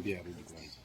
Mwambie arudi kwanza.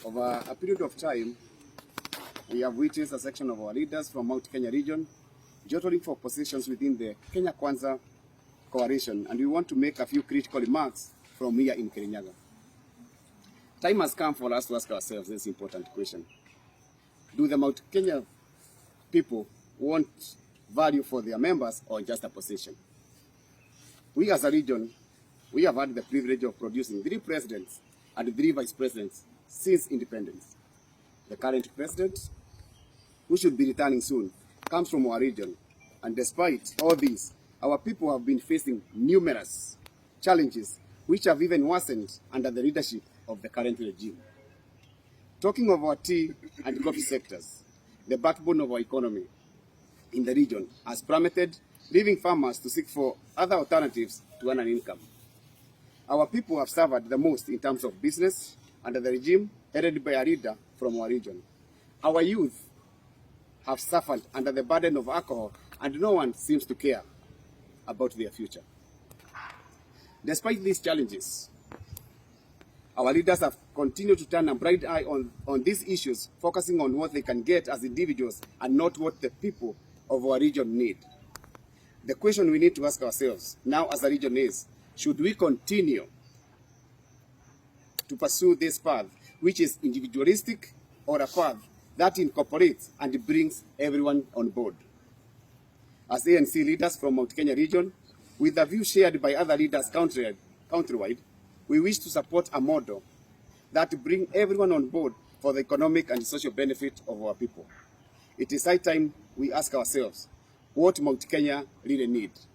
Over a period of time, we have witnessed a section of our leaders from Mount Kenya region jottling for positions within the Kenya Kwanza coalition, and we want to make a few critical remarks from here in Kirinyaga. Time has come for us to ask ourselves this important question. Do the Mount Kenya people want value for their members or just a position? We as a region, we have had the privilege of producing 3 presidents and 3 vice presidents since independence. The current president, who should be returning soon, comes from our region. And despite all this, our people have been facing numerous challenges which have even worsened under the leadership of the current regime. Talking of our tea and coffee sectors, the backbone of our economy in the region has plummeted, leaving farmers to seek for other alternatives to earn an income. Our people have suffered the most in terms of business under the regime headed by a leader from our region. Our youth have suffered under the burden of alcohol, and no one seems to care about their future. Despite these challenges, our leaders have continued to turn a bright eye on these issues, focusing on what they can get as individuals and not what the people of our region need. The question we need to ask ourselves now as a region is, should we continue to pursue this path, which is individualistic, or a path that incorporates and brings everyone on board? As ANC leaders from Mount Kenya region, with the view shared by other leaders countrywide, we wish to support a model that brings everyone on board for the economic and social benefit of our people. It is high time we ask ourselves what Mount Kenya really needs.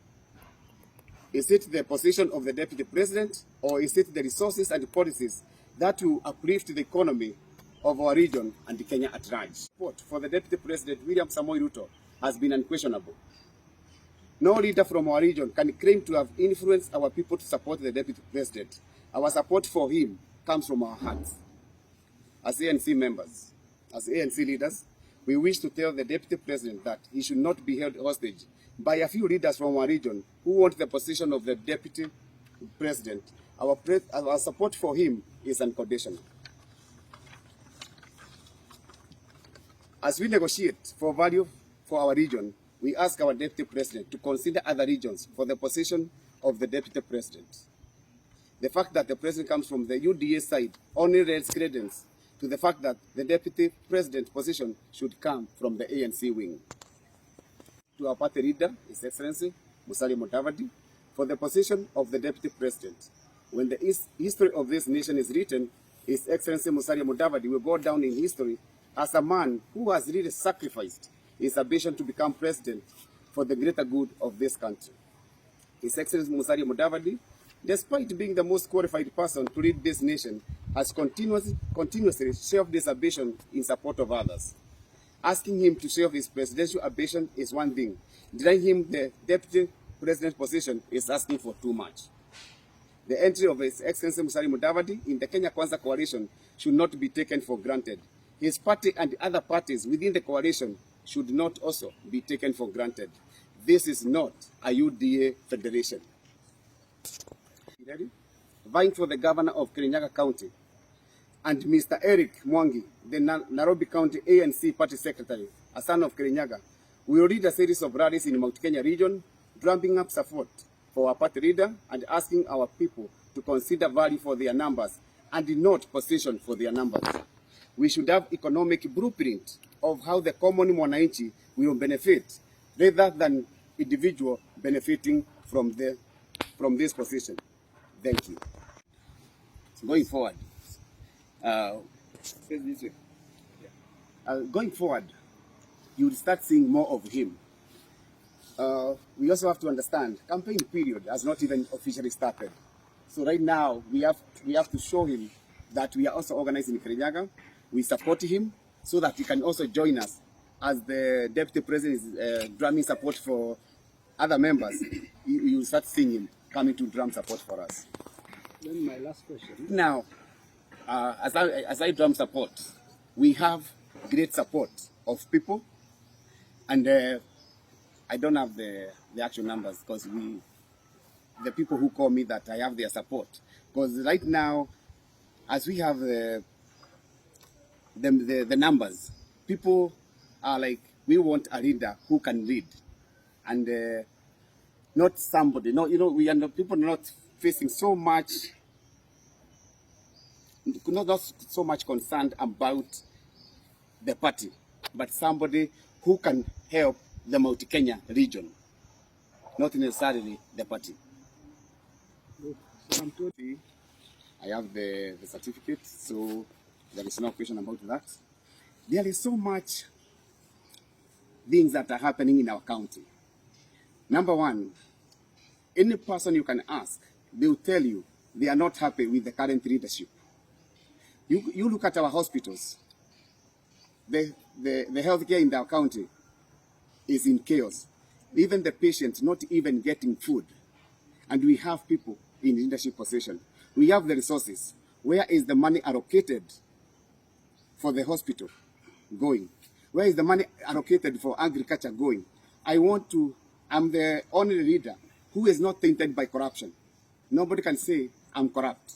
Is it the position of the deputy president, or is it the resources and policies that will uplift the economy of our region and Kenya at large? Support for the deputy president, William Samoei Ruto, has been unquestionable. No leader from our region can claim to have influenced our people to support the deputy president. Our support for him comes from our hearts. As ANC members, as ANC leaders, we wish to tell the deputy president that he should not be held hostage by a few leaders from our region who want the position of the deputy president. Our support for him is unconditional. As we negotiate for value for our region, we ask our deputy president to consider other regions for the position of the deputy president. The fact that the president comes from the UDA side only lends credence to the fact that the deputy president position should come from the ANC wing. To our party leader, His Excellency Musalia Mudavadi, for the position of the deputy president. When the history of this nation is written, His Excellency Musalia Mudavadi will go down in history as a man who has really sacrificed his ambition to become president for the greater good of this country. His Excellency Musalia Mudavadi, despite being the most qualified person to lead this nation, has continuously shelved this ambition in support of others. Asking him to serve his presidential ambition is one thing. Denying him the deputy president position is asking for too much. The entry of His Excellency Musalia Mudavadi in the Kenya Kwanza coalition should not be taken for granted. His party and other parties within the coalition should not also be taken for granted. This is not a UDA federation. Vying for the governor of Kirinyaga County and Mr. Eric Mwangi, the Nairobi County ANC party secretary, a son of Kirinyaga, will lead a series of rallies in Mount Kenya region, drumming up support for our party leader and asking our people to consider value for their numbers and not position for their numbers. We should have economic blueprint of how the common mwananchi will benefit rather than individual benefiting from this position. Thank you. Going forward, going forward, you will start seeing more of him. We also have to understand, campaign period has not even officially started. So right now, we have to show him that we are also organized in Kirinyaga. We support him so that he can also join us as the deputy president is drumming support for other members. You will start seeing him coming to drum support for us. Then my last question. Now, as I drum support, we have great support of people, and I don't have the actual numbers because the people who call me that I have their support. Because right now, as we have the numbers, people are like, we want a leader who can lead, and not somebody. No, people are not facing so much, not so much concerned about the party, but somebody who can help the Mount Kenya region, not necessarily the party. I have the certificate, so there is no question about that. There is so much things that are happening in our county. Number one, any person you can ask, they will tell you they are not happy with the current leadership. You look at our hospitals, the healthcare in our county is in chaos. Even the patients not even getting food. And we have people in leadership position. We have the resources. Where is the money allocated for the hospital going? Where is the money allocated for agriculture going? I'm the only leader who is not tainted by corruption. Nobody can say I'm corrupt.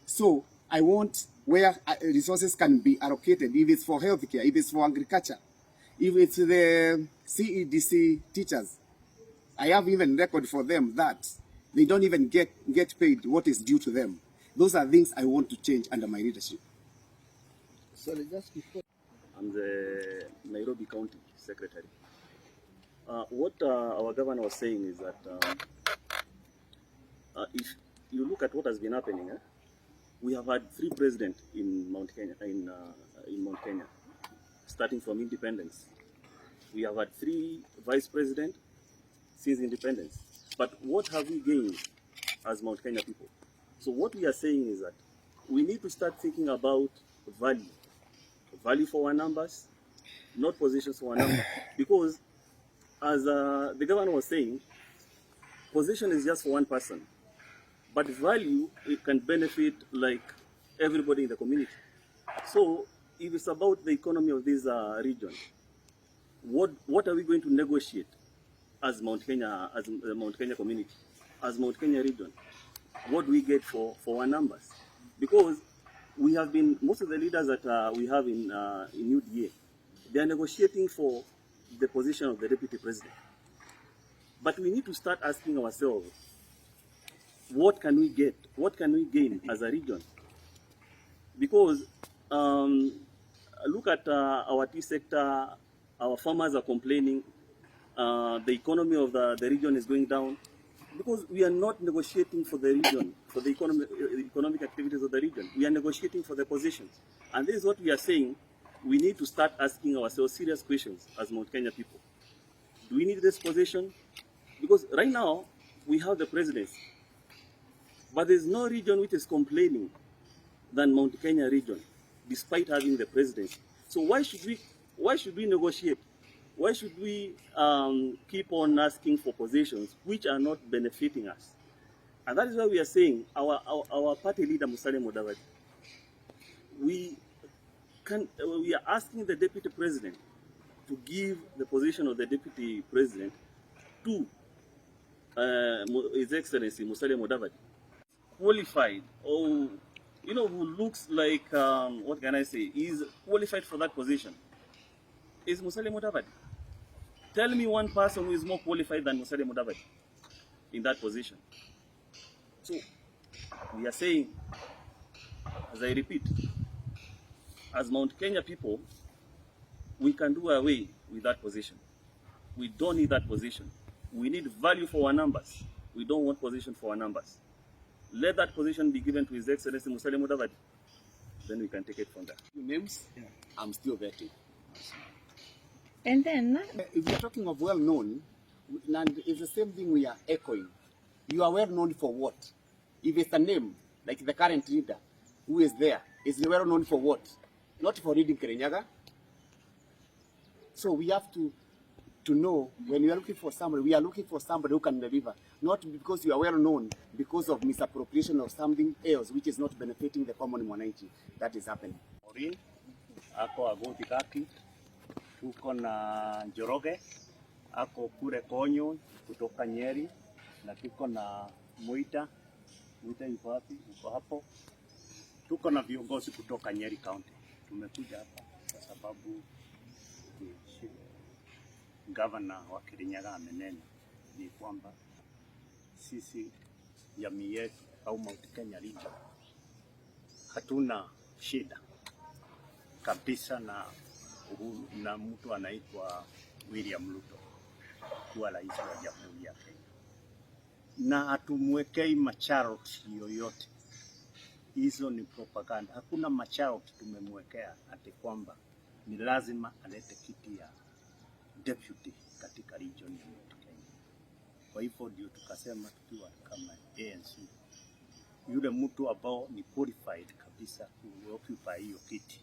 So I want where resources can be allocated, if it's for healthcare, if it's for agriculture, if it's the CEDC teachers. I have even record for them that they don't even get paid what is due to them. Those are things I want to change under my leadership. Sorry, just before. I'm the Nairobi County Secretary. What our governor was saying is that if you look at what has been happening, we have had 3 presidents in Mount Kenya, in Mount Kenya, starting from independence. We have had 3 vice presidents since independence. But what have we gained as Mount Kenya people? So what we are saying is that we need to start thinking about value. Value for our numbers, not positions for our numbers. Because as the governor was saying, position is just for one person. But value, it can benefit like everybody in the community. So if it's about the economy of this region, what are we going to negotiate as Mount Kenya, as the Mount Kenya community, as Mount Kenya region? What do we get for our numbers? Because we have been, most of the leaders that we have in UDA, they are negotiating for the position of the deputy president. But we need to start asking ourselves, what can we get? What can we gain as a region? Because look at our tea sector, our farmers are complaining, the economy of the region is going down, because we are not negotiating for the region, for the economic activities of the region. We are negotiating for the positions. And this is what we are saying. We need to start asking ourselves serious questions as Mount Kenya people. Do we need this position? Because right now, we have the presidency. But there's no region which is complaining than Mount Kenya region, despite having the presidency. So why should why should we negotiate? Why should we keep on asking for positions which are not benefiting us? And that is why we are saying our party leader, Musalia Mudavadi, we are asking the deputy president to give the position of the deputy president to His Excellency Musalia Mudavadi, qualified, or who looks like what can I say, is qualified for that position, is Musalia Mudavadi. Tell me one person who is more qualified than Musalia Mudavadi in that position. So we are saying, as I repeat, as Mount Kenya people, we can do away with that position. We don't need that position. We need value for our numbers. We don't want position for our numbers. Let that position be given to His Excellency Musalia Mudavadi. Then we can take it from there. Names, yeah. I'm still vetting. And then, if you're talking of well-known, and it's the same thing we are echoing. You are well-known for what? If it's a name, like the current leader, who is there, is well-known for what? Not for reading Kirinyaga. So we have to know, when we are looking for somebody, we are looking for somebody who can deliver. Not because you are well-known, because of misappropriation of something else, which is not benefiting the common mwananchi. That is happening. Ako agoti kaki, tuko na Njoroge, ako kule Konyo kutoka Nyeri, na tuko na Muita yuko wapi? Yuko hapo. Tuko na viongozi kutoka Nyeri County. Tumekuja hapa kwa sababu Governor wa Kirinyaga amenena ni kwamba sisi jamii yetu au Mount Kenya region hatuna shida kabisa na mtu anaitwa William Ruto kuwa rais wa Jamhuri ya Kenya, na hatumwekei macharoti yoyote. Hizo ni propaganda. Hakuna macharoti tumemwekea ati kwamba ni lazima alete kiti ya deputy katika region ya Mount Kenya. Kwa hivyo ndio tukasema tukiwa kama ANC, yule mtu ambao ni qualified kabisa kuoccupy hiyo kiti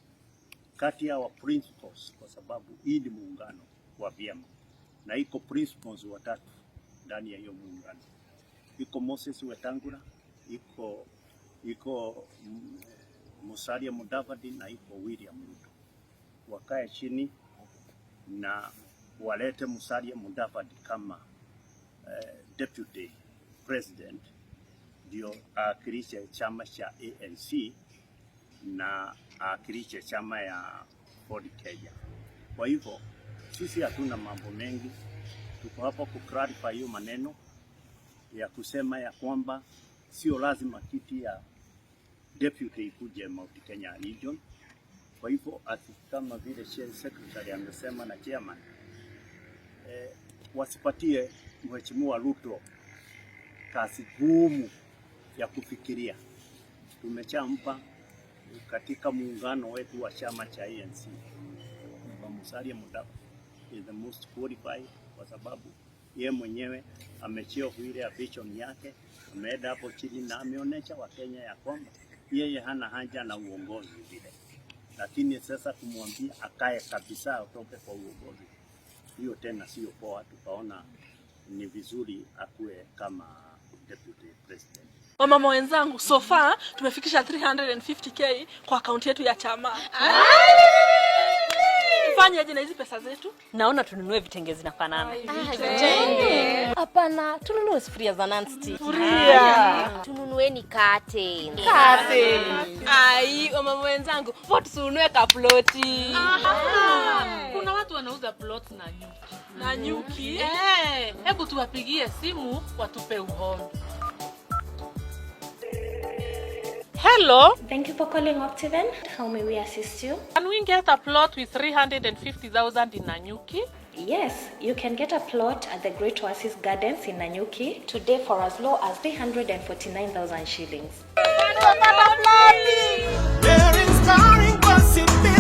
kati ya wa principals, kwa sababu hii ni muungano wa vyama na iko principals watatu ndani ya hiyo muungano. Iko Moses Wetangula, iko Musalia Mudavadi na iko William Ruto. Wakae chini na walete Musalia Mudavadi kama deputy president, ndio akilishe chama cha ANC na akilishe chama ya Ford Kenya. Kwa hivyo sisi hatuna mambo mengi, tuko hapa ku clarify hiyo maneno ya kusema ya kwamba sio lazima kiti ya deputy ikuje Mount Kenya region. Kwa hivyo kama vile secretary amesema na chairman, wasipatie Mheshimiwa Ruto kazi gumu ya kufikiria. Tumechampa katika muungano wetu wa chama cha ANC. Musalia Mudavadi is the most qualified kwa sababu yeye mwenyewe amecheo ile vision yake, ameenda hapo chini na ameonyesha Wakenya ya kwamba yeye hana haja na uongozi vile. Lakini sasa kumwambia akae kabisa atoke kwa uongozi, hiyo tena sio poa. Tukaona ni vizuri akue kama deputy president. Wamama wenzangu, so far tumefikisha 350k kwa akaunti yetu ya chama. Fanya aje na hizi pesa zetu? naona tununue vitenge zinafanana. Hapana, tununue sufuria za non-stick. Tununueni kate. Ai, wamama wenzangu, vote tununue kaploti. Kuna watu wanauza plots na nyuki. Na nyuki? Hebu tuwapigie simu watupe uhondo. Hello. Thank you for calling Optiven. How may we assist you? Can we get a plot with 350,000 in Nanyuki? Yes, you can get a plot at the Great Oasis Gardens in Nanyuki today for as low as 349,000 shillings. There is starring possibility.